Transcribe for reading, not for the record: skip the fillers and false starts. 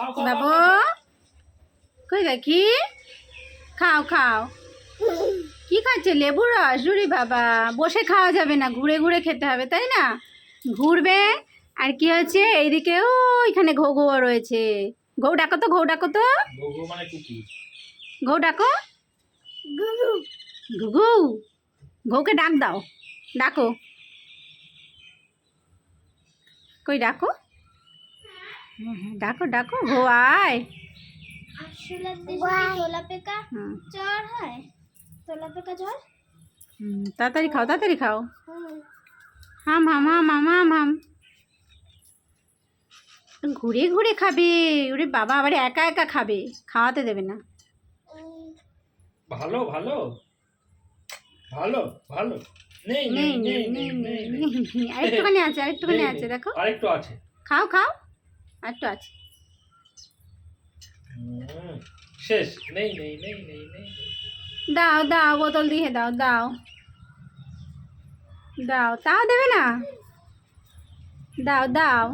বাবু কই দেখি খাও খাও কি খাচ্ছে লেবুর রস জুড়ি বাবা বসে খাওয়া যাবে না ঘুরে ঘুরে খেতে হবে তাই না ঘুরবে আর কি হচ্ছে এইদিকে ও এখানে ঘৌ ঘৌ রয়েছে ঘৌ ডাকো তো ঘৌ ডাকো তো ঘৌ ডাকো ঘুঘু ঘৌকে ডাক দাও ডাকো কই ডাকো হ্যাঁ হ্যাঁ ডাকো ডাকো ঘৌ আয় তাড়াতাড়ি খাও হাম হাম হাম হাম হাম হাম ঘুরে ঘুরে খাবে ওরে বাবা আবার একা একা খাবে খাওয়াতে দেবে না ভালো ভালো ভালো ভালো নেই নেই নেই নেই নেই আরেকটুখানি আছে দেখো আরেকটু আছে খাও খাও আরেকটু আছে শেষ নেই নেই নেই নেই নেই দাও দাও বোতল দিয়ে দাও দাও দাও তাও দেবে না দাও দাও